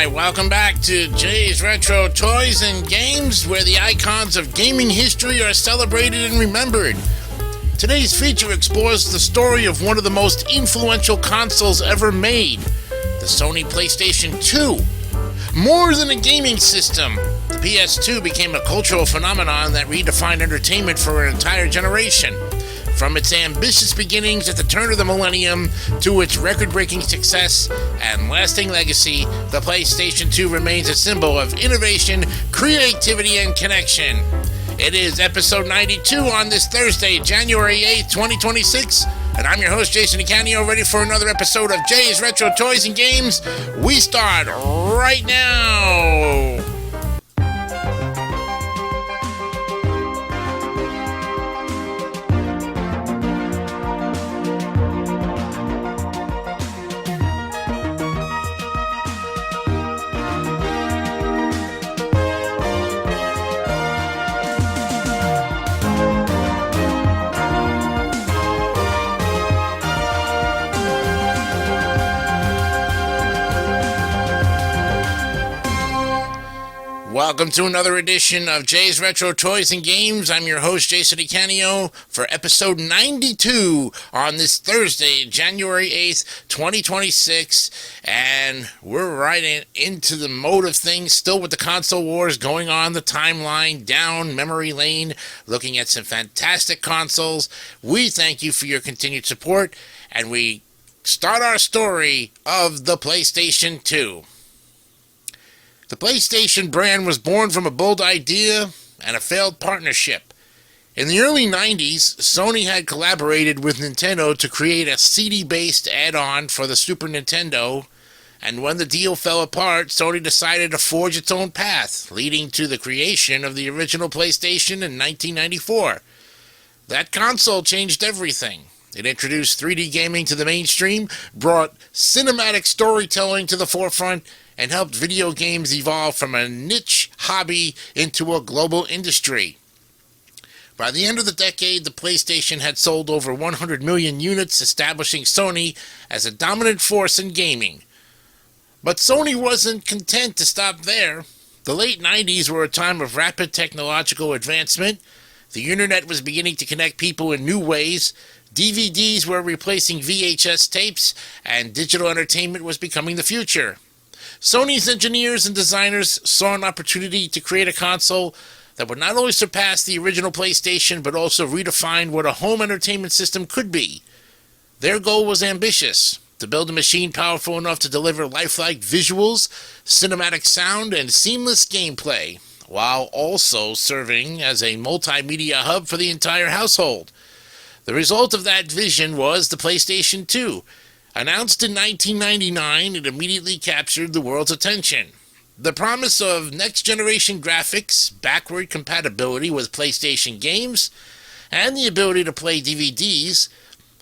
Alright, welcome back to Jay's Retro Toys and Games, where the icons of gaming history are celebrated and remembered. Today's feature explores the story of one of the most influential consoles ever made, the Sony PlayStation 2. More than a gaming system, the PS2 became a cultural phenomenon that redefined entertainment for an entire generation. From its ambitious beginnings at the turn of the millennium to its record-breaking success and lasting legacy, the PlayStation 2 remains a symbol of innovation, creativity, and connection. It is episode 92 on this Thursday, January 8th, 2026, and I'm your host, Jason Icanio, ready for another episode of Jay's Retro Toys and Games. We start right now! Welcome to another edition of Jay's Retro Toys and Games. I'm your host, Jason Icanio, for episode 92 on this Thursday, January 8th, 2026. And we're right into the mode of things, still with the console wars going on, the timeline, down memory lane, looking at some fantastic consoles. We thank you for your continued support, and we start our story of the PlayStation 2. The PlayStation brand was born from a bold idea and a failed partnership. In the early 90s, Sony had collaborated with Nintendo to create a CD-based add-on for the Super Nintendo, and when the deal fell apart, Sony decided to forge its own path, leading to the creation of the original PlayStation in 1994. That console changed everything. It introduced 3D gaming to the mainstream, brought cinematic storytelling to the forefront, and helped video games evolve from a niche hobby into a global industry. By the end of the decade, the PlayStation had sold over 100 million units, establishing Sony as a dominant force in gaming. But Sony wasn't content to stop there. The late 90s were a time of rapid technological advancement. The internet was beginning to connect people in new ways. DVDs were replacing VHS tapes, and digital entertainment was becoming the future. Sony's engineers and designers saw an opportunity to create a console that would not only surpass the original PlayStation, but also redefine what a home entertainment system could be. Their goal was ambitious: to build a machine powerful enough to deliver lifelike visuals, cinematic sound, and seamless gameplay, while also serving as a multimedia hub for the entire household. The result of that vision was the PlayStation 2. Announced in 1999, it immediately captured the world's attention. The promise of next-generation graphics, backward compatibility with PlayStation games, and the ability to play DVDs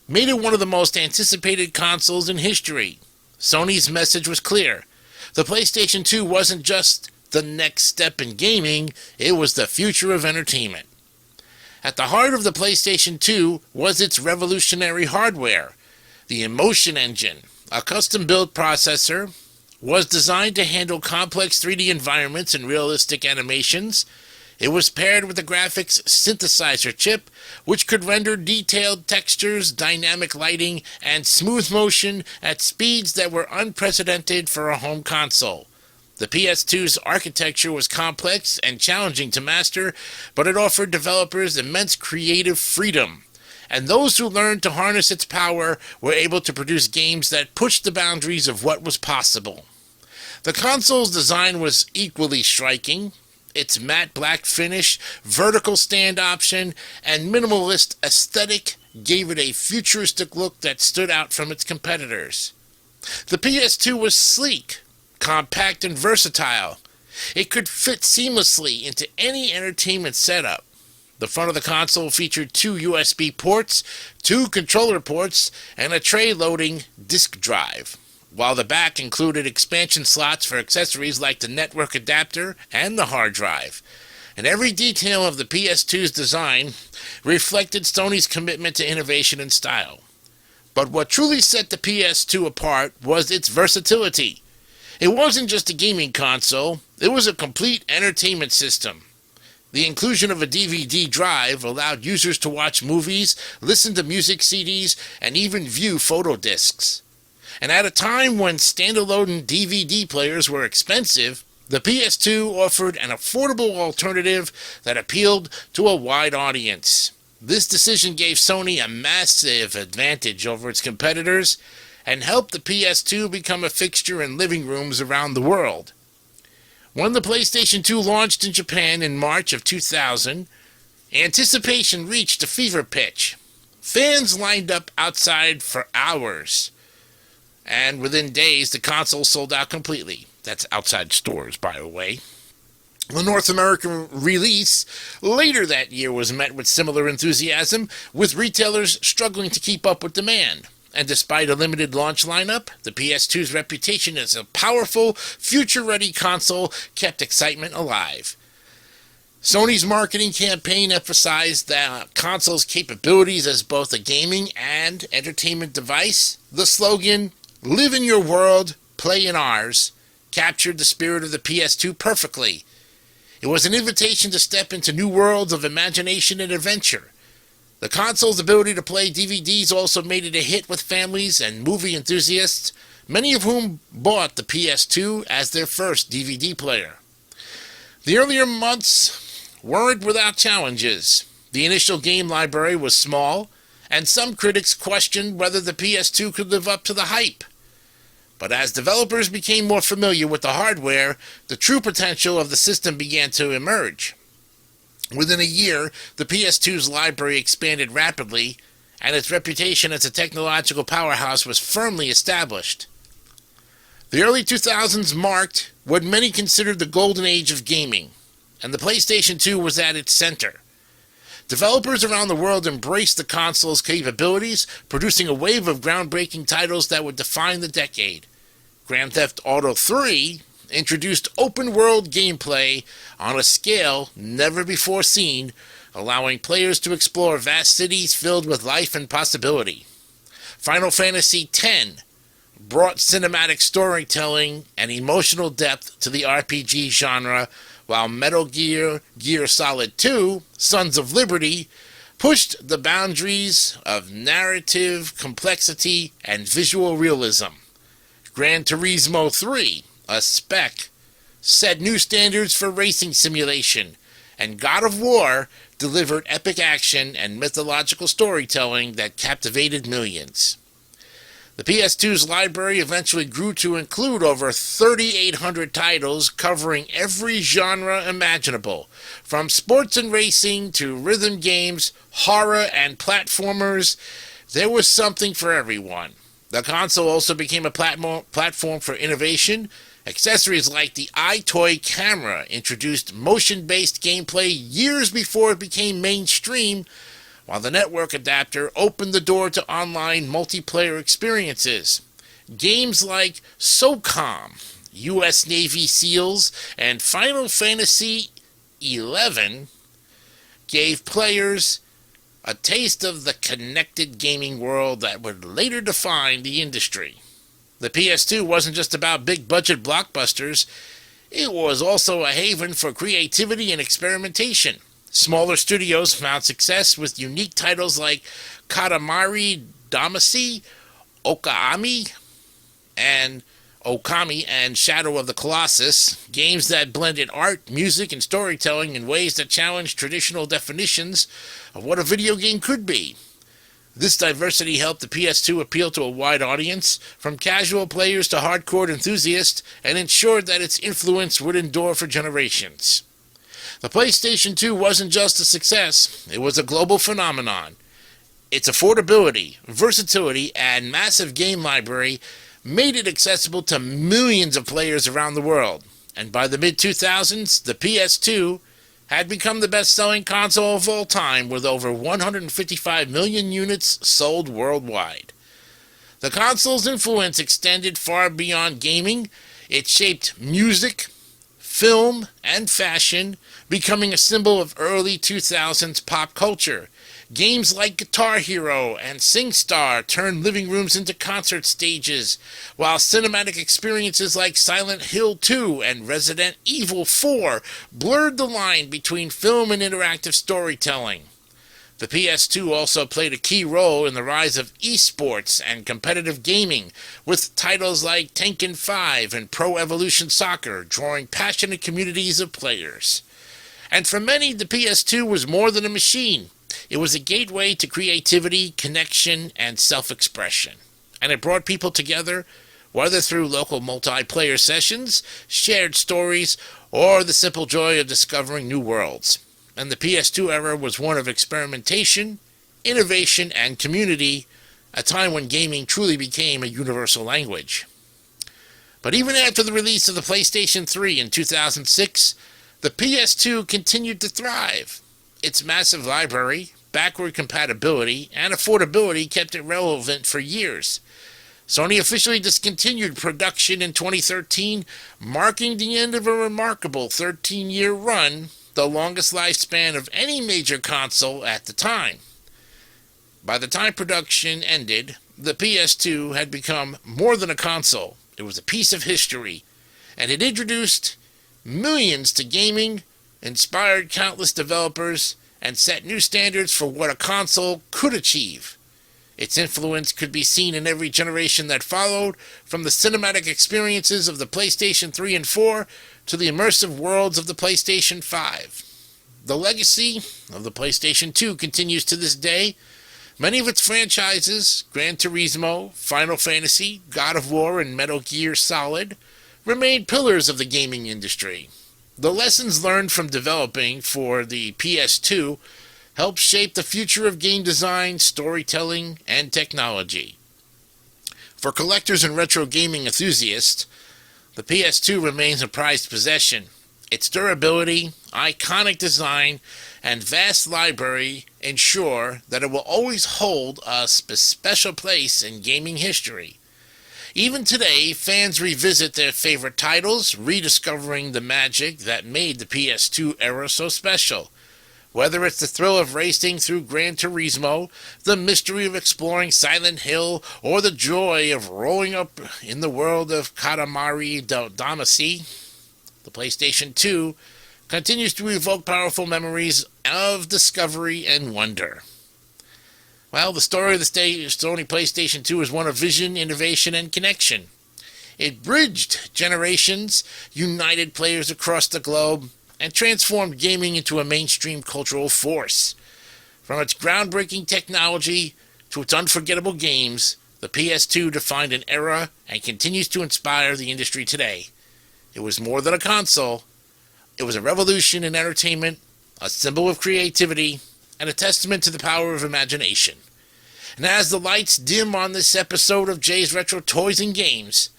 made it one of the most anticipated consoles in history. Sony's message was clear. The PlayStation 2 wasn't just the next step in gaming, it was the future of entertainment. At the heart of the PlayStation 2 was its revolutionary hardware. The Emotion Engine, a custom-built processor, was designed to handle complex 3D environments and realistic animations. It was paired with a graphics synthesizer chip, which could render detailed textures, dynamic lighting, and smooth motion at speeds that were unprecedented for a home console. The PS2's architecture was complex and challenging to master, but it offered developers immense creative freedom. And those who learned to harness its power were able to produce games that pushed the boundaries of what was possible. The console's design was equally striking. Its matte black finish, vertical stand option, and minimalist aesthetic gave it a futuristic look that stood out from its competitors. The PS2 was sleek, compact, and versatile. It could fit seamlessly into any entertainment setup. The front of the console featured 2 USB ports, 2 controller ports, and a tray-loading disk drive, while the back included expansion slots for accessories like the network adapter and the hard drive. And every detail of the PS2's design reflected Sony's commitment to innovation and style. But what truly set the PS2 apart was its versatility. It wasn't just a gaming console, it was a complete entertainment system. The inclusion of a DVD drive allowed users to watch movies, listen to music CDs, and even view photo discs. And at a time when standalone DVD players were expensive, the PS2 offered an affordable alternative that appealed to a wide audience. This decision gave Sony a massive advantage over its competitors and helped the PS2 become a fixture in living rooms around the world. When the PlayStation 2 launched in Japan in March of 2000, anticipation reached a fever pitch. Fans lined up outside for hours, and within days the console sold out completely. That's outside stores, by the way. The North American release later that year was met with similar enthusiasm, with retailers struggling to keep up with demand. And despite a limited launch lineup, the PS2's reputation as a powerful, future-ready console kept excitement alive. Sony's marketing campaign emphasized the console's capabilities as both a gaming and entertainment device. The slogan, "Live in your world, play in ours," captured the spirit of the PS2 perfectly. It was an invitation to step into new worlds of imagination and adventure. The console's ability to play DVDs also made it a hit with families and movie enthusiasts, many of whom bought the PS2 as their first DVD player. The earlier months weren't without challenges. The initial game library was small, and some critics questioned whether the PS2 could live up to the hype. But as developers became more familiar with the hardware, the true potential of the system began to emerge. Within a year, the PS2's library expanded rapidly, and its reputation as a technological powerhouse was firmly established. The early 2000s marked what many considered the golden age of gaming, and the PlayStation 2 was at its center. Developers around the world embraced the console's capabilities, producing a wave of groundbreaking titles that would define the decade. Grand Theft Auto 3 introduced open-world gameplay on a scale never before seen, allowing players to explore vast cities filled with life and possibility. Final Fantasy X brought cinematic storytelling and emotional depth to the RPG genre, while Metal Gear Solid 2, Sons of Liberty, pushed the boundaries of narrative complexity and visual realism. Gran Turismo 3, a spec, set new standards for racing simulation, and God of War delivered epic action and mythological storytelling that captivated millions. The PS2's library eventually grew to include over 3,800 titles covering every genre imaginable, from sports and racing to rhythm games, horror, and platformers. There was something for everyone. The console also became a platform for innovation. Accessories like the iToy camera introduced motion-based gameplay years before it became mainstream, while the network adapter opened the door to online multiplayer experiences. Games like SOCOM, U.S. Navy SEALs, and Final Fantasy XI gave players a taste of the connected gaming world that would later define the industry. The PS2 wasn't just about big-budget blockbusters, it was also a haven for creativity and experimentation. Smaller studios found success with unique titles like Katamari Damacy, Okami, and Shadow of the Colossus, games that blended art, music, and storytelling in ways that challenged traditional definitions of what a video game could be. This diversity helped the PS2 appeal to a wide audience, from casual players to hardcore enthusiasts, and ensured that its influence would endure for generations. The PlayStation 2 wasn't just a success, it was a global phenomenon. Its affordability, versatility, and massive game library made it accessible to millions of players around the world. And by the mid-2000s, the PS2 had become the best-selling console of all time, with over 155 million units sold worldwide. The console's influence extended far beyond gaming. It shaped music, film, and fashion, becoming a symbol of early 2000s pop culture. Games like Guitar Hero and SingStar turned living rooms into concert stages, while cinematic experiences like Silent Hill 2 and Resident Evil 4 blurred the line between film and interactive storytelling. The PS2 also played a key role in the rise of esports and competitive gaming, with titles like Tekken 5 and Pro Evolution Soccer drawing passionate communities of players. And for many, the PS2 was more than a machine. It was a gateway to creativity, connection, and self-expression. And it brought people together, whether through local multiplayer sessions, shared stories, or the simple joy of discovering new worlds. And the PS2 era was one of experimentation, innovation, and community, a time when gaming truly became a universal language. But even after the release of the PlayStation 3 in 2006, the PS2 continued to thrive. Its massive library, backward compatibility, and affordability kept it relevant for years. Sony officially discontinued production in 2013, marking the end of a remarkable 13-year run, the longest lifespan of any major console at the time. By the time production ended, the PS2 had become more than a console. It was a piece of history, and it introduced millions to gaming, inspired countless developers, and set new standards for what a console could achieve. Its influence could be seen in every generation that followed, from the cinematic experiences of the PlayStation 3 and 4 to the immersive worlds of the PlayStation 5. The legacy of the PlayStation 2 continues to this day. Many of its franchises, Gran Turismo, Final Fantasy, God of War, and Metal Gear Solid, remain pillars of the gaming industry. The lessons learned from developing for the PS2 help shape the future of game design, storytelling, and technology. For collectors and retro gaming enthusiasts, the PS2 remains a prized possession. Its durability, iconic design, and vast library ensure that it will always hold a special place in gaming history. Even today, fans revisit their favorite titles, rediscovering the magic that made the PS2 era so special. Whether it's the thrill of racing through Gran Turismo, the mystery of exploring Silent Hill, or the joy of rolling up in the world of Katamari Damacy, the PlayStation 2 continues to evoke powerful memories of discovery and wonder. Well, the story of the Sony PlayStation 2 is one of vision, innovation, and connection. It bridged generations, united players across the globe, and transformed gaming into a mainstream cultural force. From its groundbreaking technology to its unforgettable games, the PS2 defined an era and continues to inspire the industry today. It was more than a console. It was a revolution in entertainment, a symbol of creativity, and a testament to the power of imagination. And as the lights dim on this episode of Jay's Retro Toys and Games,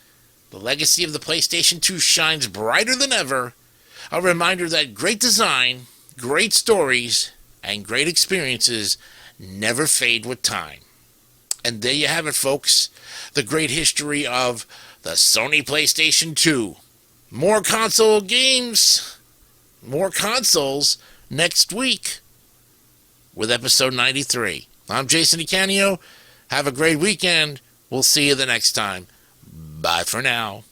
the legacy of the PlayStation 2 shines brighter than ever, a reminder that great design, great stories, and great experiences never fade with time. And there you have it, folks, the great history of the Sony PlayStation 2. More console games, more consoles next week with episode 93. I'm Jason DeCanio. Have a great weekend. We'll see you the next time. Bye for now.